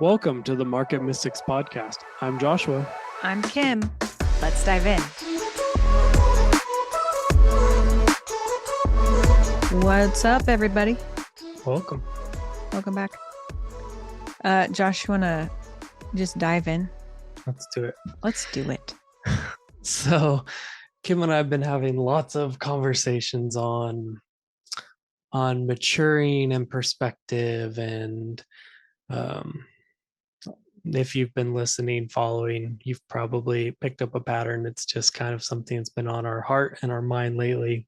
Welcome to the Market Mystics Podcast. I'm Joshua. I'm Kim. Let's dive in. What's up, everybody? Welcome. Welcome back. Josh, you want to just dive in? Let's do it. Let's do it. So, Kim and I have been having lots of conversations on maturing and perspective, and if you've been listening, following, you've probably picked up a pattern. It's just kind of something that's been on our heart and our mind lately.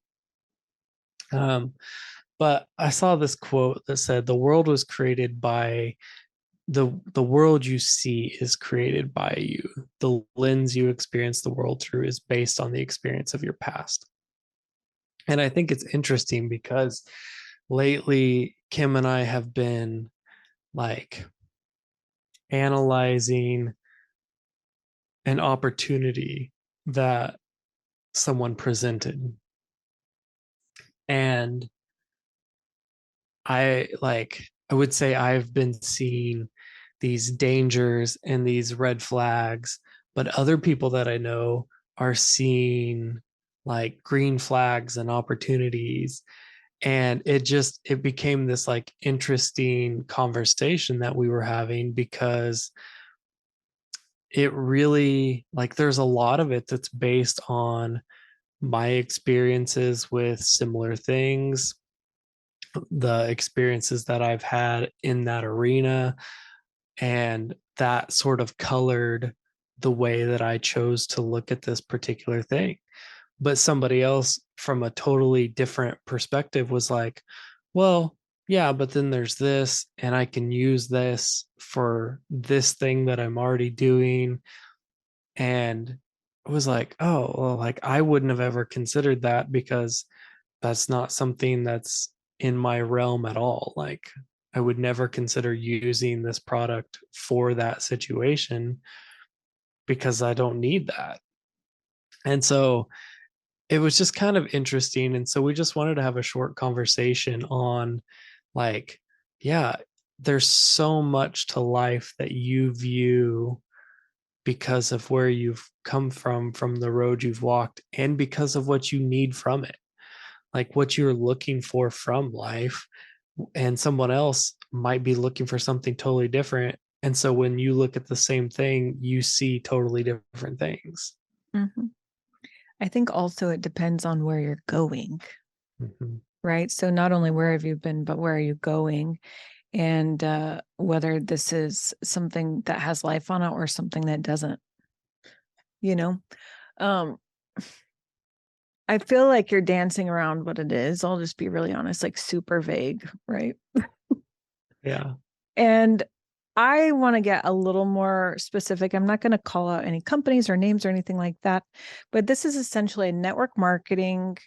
But I saw this quote that said, "The world was created by the world you see is created by you. The lens you experience the world through is based on the experience of your past." And I think it's interesting because lately Kim and I have been like analyzing an opportunity that someone presented. And I would say I've been seeing these dangers and these red flags, but other people that I know are seeing like green flags and opportunities. And it became this like interesting conversation that we were having, because it really, like, there's a lot of it that's based on my experiences with similar things, the experiences that I've had in that arena, and that sort of colored the way that I chose to look at this particular thing. But somebody else from a totally different perspective was like, well, yeah, but then there's this, and I can use this for this thing that I'm already doing. And it was like, oh, well, like I wouldn't have ever considered that, because that's not something that's in my realm at all. Like, I would never consider using this product for that situation because I don't need that. And so it was just kind of interesting. And so we just wanted to have a short conversation on, like, yeah, there's so much to life that you view because of where you've come from the road you've walked, and because of what you need from it, like what you're looking for from life. And someone else might be looking for something totally different. And so when you look at the same thing, you see totally different things. Mm-hmm. I think also it depends on where you're going, right? So not only where have you been, but where are you going? And whether this is something that has life on it or something that doesn't, I feel like you're dancing around what it is. I'll just be really honest, like super vague, right? Yeah. And I want to get a little more specific. I'm not going to call out any companies or names or anything like that, but this is essentially a network marketing,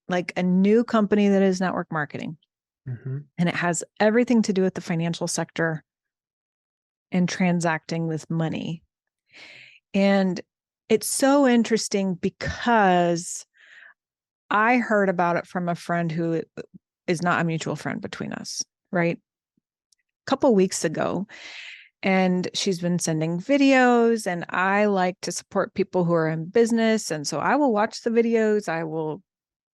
like a new company that is network marketing. Mm-hmm. And it has everything to do with the financial sector and transacting with money. And it's so interesting because I heard about it from a friend who is not a mutual friend between us, right? A couple weeks ago. And she's been sending videos, and I like to support people who are in business. And so I will watch the videos. I will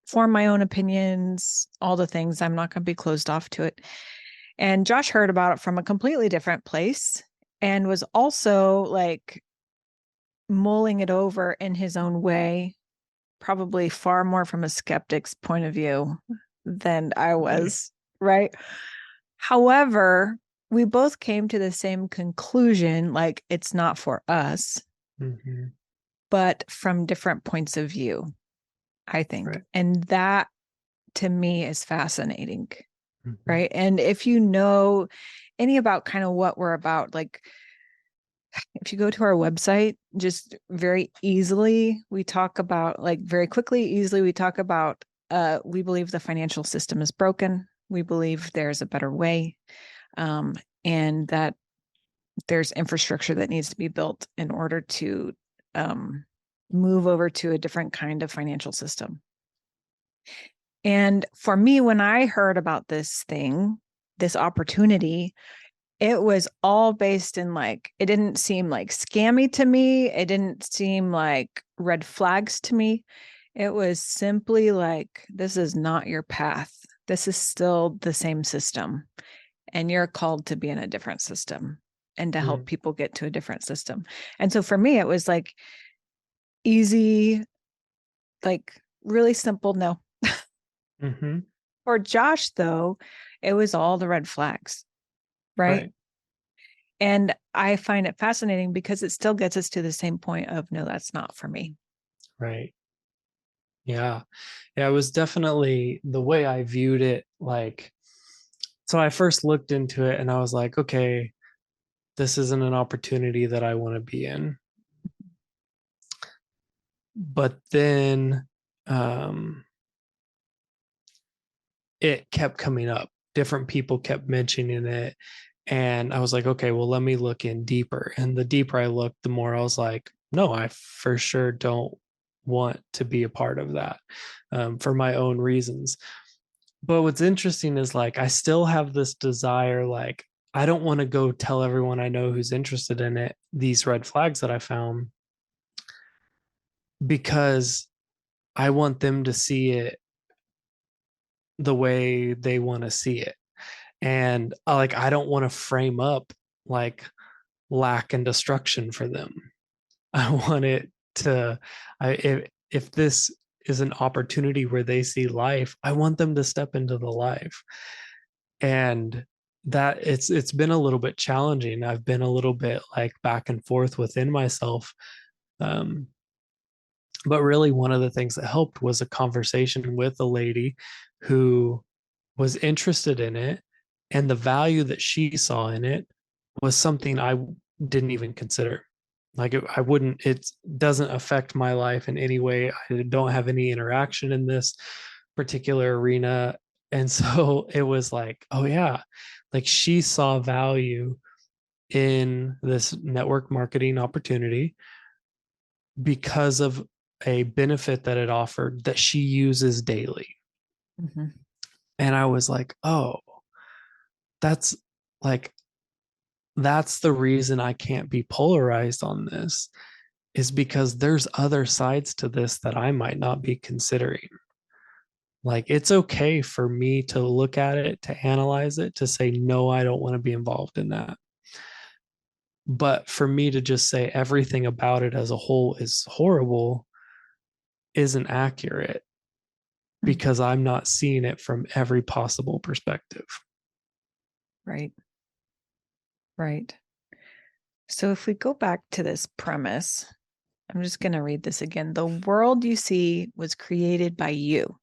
form my own opinions, all the things. I'm not going to be closed off to it. And Josh heard about it from a completely different place and was also like mulling it over in his own way, probably far more from a skeptic's point of view than I was, right? However, we both came to the same conclusion, like it's not for us, but from different points of view, I think. Right. And that to me is fascinating, right? And if you know any about kind of what we're about, like if you go to our website, just very easily, we talk about, like very quickly, easily, we talk about, we believe the financial system is broken. We believe there's a better way. And that there's infrastructure that needs to be built in order to move over to a different kind of financial system. And for me, when I heard about this thing, this opportunity, it was all based in like, it didn't seem like scammy to me. It didn't seem like red flags to me. It was simply like, this is not your path. This is still the same system. And you're called to be in a different system and to help people get to a different system. And so for me, it was like easy, like really simple no. Mm-hmm. For Josh, though, it was all the red flags, right? Right. And I find it fascinating because it still gets us to the same point of no, that's not for me. Right. Yeah. Yeah. It was definitely the way I viewed it. Like, so I first looked into it and I was like, okay, this isn't an opportunity that I want to be in. But then um, it kept coming up. Different people kept mentioning it. And I was like, okay, well, let me look in deeper. And the deeper I looked, the more I was like, no, I for sure don't want to be a part of that for my own reasons. But what's interesting is like, I still have this desire, like, I don't want to go tell everyone I know who's interested in it, these red flags that I found, because I want them to see it the way they want to see it. And like, I don't want to frame up like lack and destruction for them. I want it to, if this is an opportunity where they see life, I want them to step into the life. And that it's been a little bit challenging. I've been a little bit like back and forth within myself. Um, but really one of the things that helped was a conversation with a lady who was interested in it, and the value that she saw in it was something I didn't even consider. Like I wouldn't, it doesn't affect my life in any way. I don't have any interaction in this particular arena. And so it was like, oh yeah, like she saw value in this network marketing opportunity because of a benefit that it offered that she uses daily. Mm-hmm. And I was like, oh, that's like, that's the reason I can't be polarized on this, is because there's other sides to this that I might not be considering. Like, it's okay for me to look at it, to analyze it, to say, no, I don't want to be involved in that. But for me to just say everything about it as a whole is horrible isn't accurate, because I'm not seeing it from every possible perspective. Right. Right. So if we go back to this premise, I'm just going to read this again. The world you see was created by you.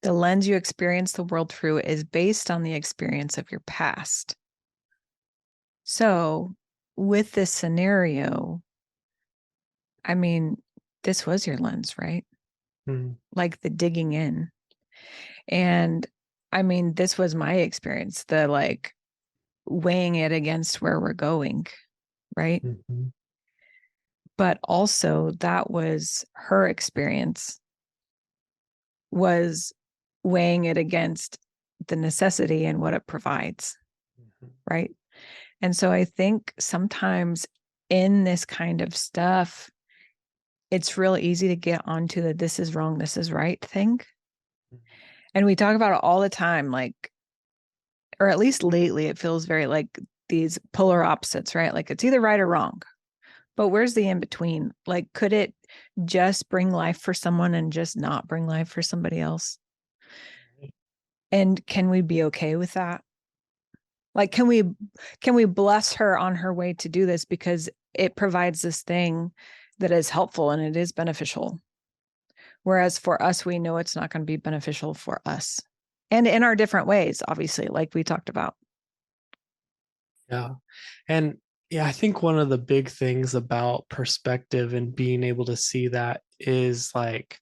The lens you experience the world through is based on the experience of your past. So, with this scenario, I mean, this was your lens, right? Mm. Like the digging in. And I mean, this was my experience, the like weighing it against where we're going, right? Mm-hmm. But also, that was her experience, was weighing it against the necessity and what it provides, Mm-hmm. right? And so I think sometimes in this kind of stuff, it's real easy to get onto the this is wrong, this is right thing. And we talk about it all the time, like, or at least lately, it feels very like these polar opposites, right? Like it's either right or wrong. But where's the in between? Like, could it just bring life for someone and just not bring life for somebody else? And can we be okay with that? Like, can we bless her on her way to do this because it provides this thing that is helpful and it is beneficial? Whereas for us, we know it's not going to be beneficial for us. And in our different ways, obviously, like we talked about. Yeah. And yeah, I think one of the big things about perspective and being able to see that is like,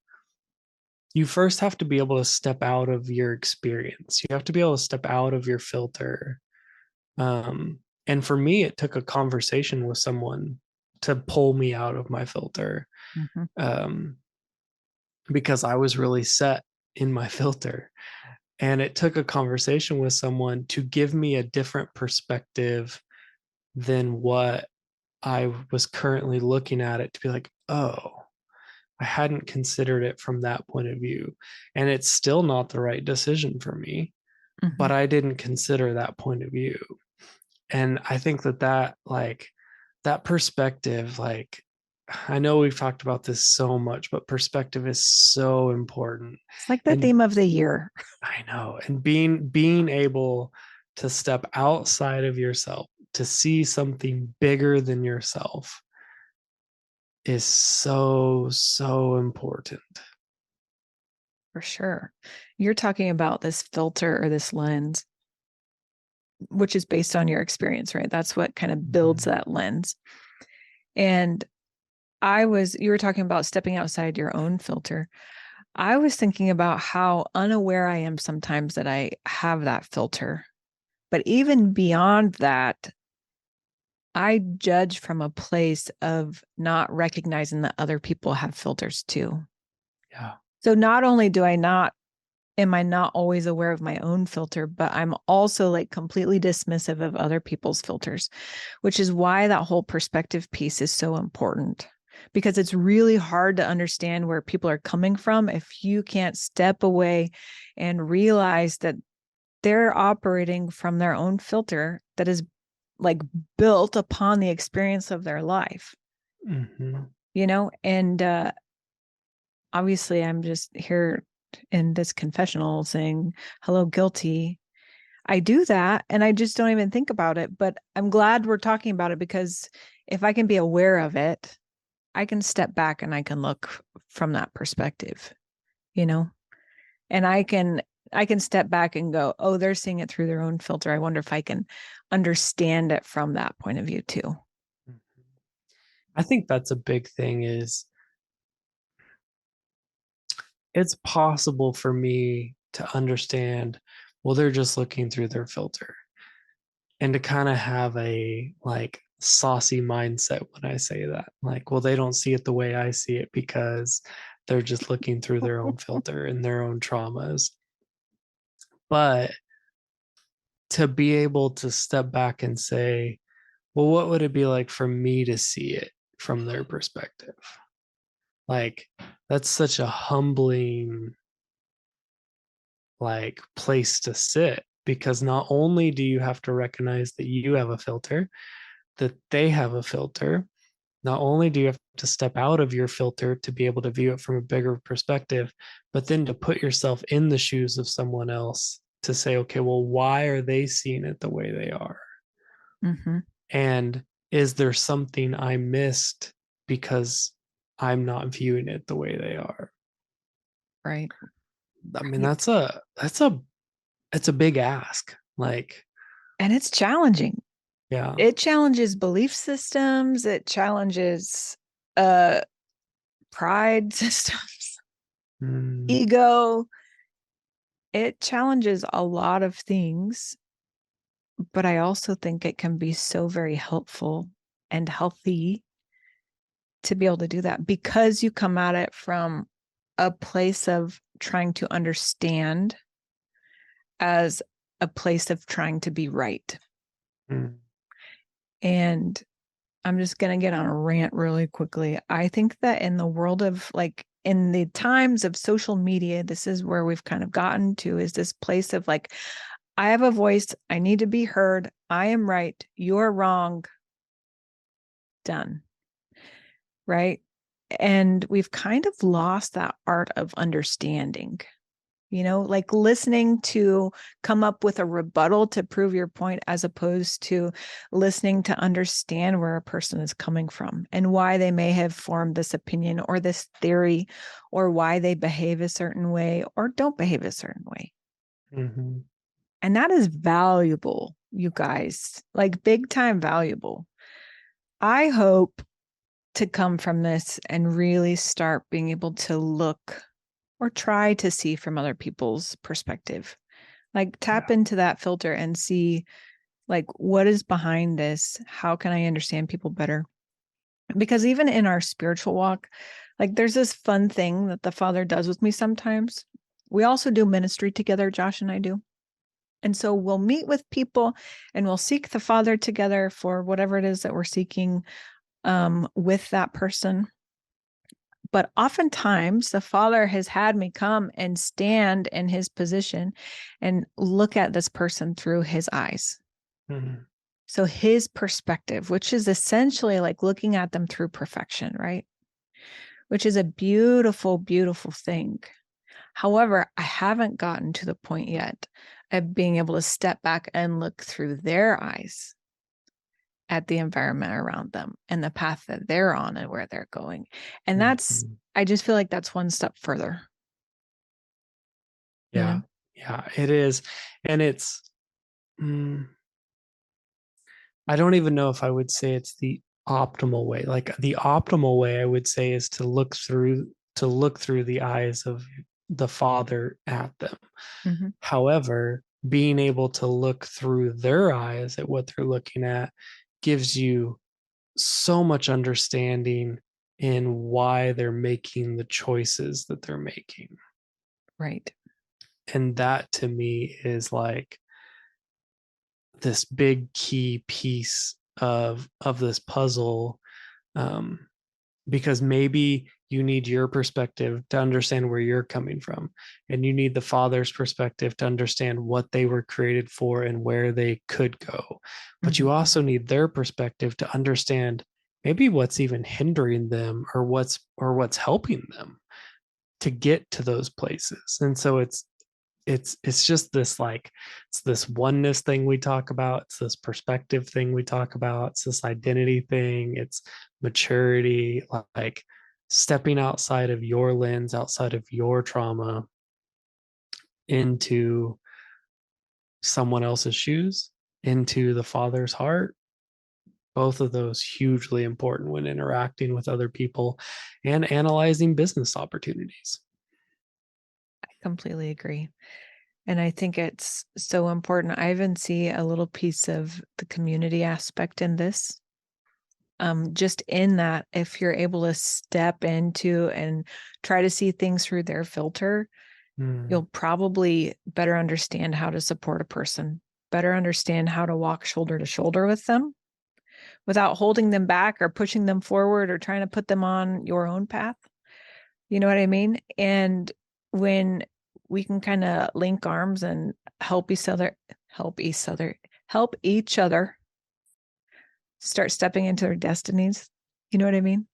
you first have to be able to step out of your experience. You have to be able to step out of your filter. And for me, it took a conversation with someone to pull me out of my filter, Mm-hmm. um, because I was really set in my filter. And it took a conversation with someone to give me a different perspective than what I was currently looking at it, to be like, oh, I hadn't considered it from that point of view. And it's still not the right decision for me, Mm-hmm. but I didn't consider that point of view. And I think that like that perspective, like, I know we've talked about this so much, but perspective is so important. It's like the And theme of the year. I know, and being able to step outside of yourself to see something bigger than yourself is so important. For sure. You're talking about this filter or this lens, which is based on your experience, right? That's what kind of builds Mhm. that lens. And you were talking about stepping outside your own filter. I was thinking about how unaware I am sometimes that I have that filter. But even beyond that, I judge from a place of not recognizing that other people have filters too. Yeah. So not only am I not always aware of my own filter, but I'm also like completely dismissive of other people's filters, which is why that whole perspective piece is so important, because it's really hard to understand where people are coming from if you can't step away and realize that they're operating from their own filter that is like built upon the experience of their life, Hmm. and obviously I'm just here in this confessional saying, hello, guilty. I do that and I just don't even think about it. But I'm glad we're talking about it, because if I can be aware of it, I can step back and I can look from that perspective, you know, and I can step back and go, oh, they're seeing it through their own filter. I wonder if I can understand it from that point of view too. I think that's a big thing is it's possible for me to understand, well, they're just looking through their filter, and to kind of have a like saucy mindset when I say that. Like, well, they don't see it the way I see it because they're just looking through their own filter and their own traumas. But to be able to step back and say, well, what would it be like for me to see it from their perspective? Like, that's such a humbling like place to sit, because not only do you have to recognize that you have a filter, that they have a filter, not only do you have to step out of your filter to be able to view it from a bigger perspective, but then to put yourself in the shoes of someone else to say, okay, well, why are they seeing it the way they are? Mm-hmm. And is there something I missed because I'm not viewing it the way they are? Right. I mean, Right. it's a big ask. Like, And it's challenging. yeah. It challenges belief systems. It challenges uh pride systems, Mm, ego. It challenges a lot of things, but I also think it can be so very helpful and healthy to be able to do that, because you come at it from a place of trying to understand as a place of trying to be right. mm, And I'm just going to get on a rant really quickly. I think that in the world of like, in the times of social media, this is where we've kind of gotten to, is this place of like, I have a voice. I need to be heard. I am right. You're wrong. Done. Right. And we've kind of lost that art of understanding, like listening to come up with a rebuttal to prove your point, as opposed to listening to understand where a person is coming from and why they may have formed this opinion or this theory, or why they behave a certain way or don't behave a certain way. mhm. And that is valuable, you guys, like big time valuable. I hope to come from this and really start being able to look or try to see from other people's perspective, like tap Yeah. into that filter and see like what is behind this, how can I understand people better, because even in our spiritual walk, like there's this fun thing that the Father does with me sometimes, We also do ministry together, Josh and I do. And so we'll meet with people and we'll seek the Father together for whatever it is that we're seeking with that person. But oftentimes the Father has had me come and stand in his position and look at this person through his eyes. Mm-hmm. So his perspective, which is essentially like looking at them through perfection, right? Which is a beautiful, beautiful thing. However, I haven't gotten to the point yet of being able to step back and look through their eyes at the environment around them and the path that they're on and where they're going. And that's, I just feel like that's one step further. Yeah. You know? Yeah, it is. And it's, I don't even know if I would say it's the optimal way. Like the optimal way I would say is to look through the eyes of the Father at them. Mm-hmm. However, being able to look through their eyes at what they're looking at gives you so much understanding in why they're making the choices that they're making. Right. And that to me is like this big key piece of this puzzle, because maybe you need your perspective to understand where you're coming from, and you need the Father's perspective to understand what they were created for and where they could go. But you also need their perspective to understand maybe what's even hindering them, or what's helping them to get to those places. And so it's just this, like, it's this oneness thing we talk about, it's this perspective thing we talk about, it's this identity thing, it's maturity, like stepping outside of your lens, outside of your trauma, into someone else's shoes, into the Father's heart. Both of those hugely important when interacting with other people and analyzing business opportunities. I completely agree. And I think it's so important. I even see a little piece of the community aspect in this. Just in that, if you're able to step into and try to see things through their filter, you'll probably better understand how to support a person, better understand how to walk shoulder to shoulder with them without holding them back or pushing them forward or trying to put them on your own path. You know what I mean? And when we can kind of link arms and help each other start stepping into their destinies. You know what I mean?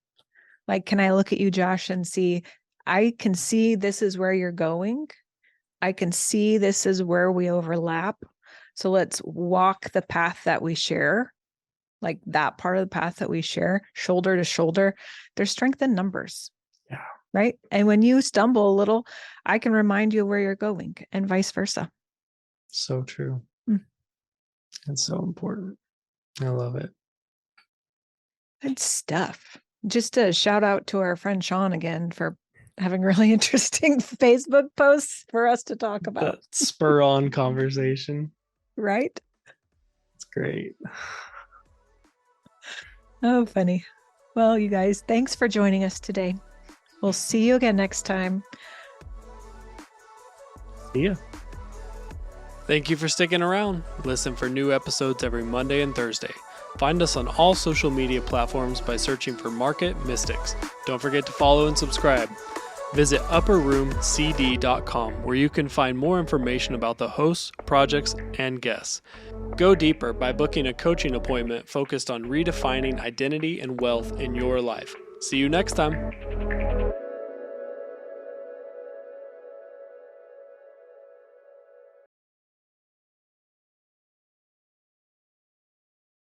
Like, can I look at you, Josh, and see, I can see this is where you're going. I can see this is where we overlap. So let's walk the path that we share, like that part of the path that we share, shoulder to shoulder. There's strength in numbers. Yeah. Right. And when you stumble a little, I can remind you where you're going, and vice versa. So true. It's so important. I love it. Good stuff. Just a shout out to our friend Sean again for having really interesting Facebook posts for us to talk about. That spur on conversation. Right? It's great. Oh, funny. Well, you guys, thanks for joining us today. We'll see you again next time. See ya. Thank you for sticking around. Listen for new episodes every Monday and Thursday. Find us on all social media platforms by searching for Market Mystics. Don't forget to follow and subscribe. Visit upperroomcd.com, where you can find more information about the hosts, projects, and guests. Go deeper by booking a coaching appointment focused on redefining identity and wealth in your life. See you next time.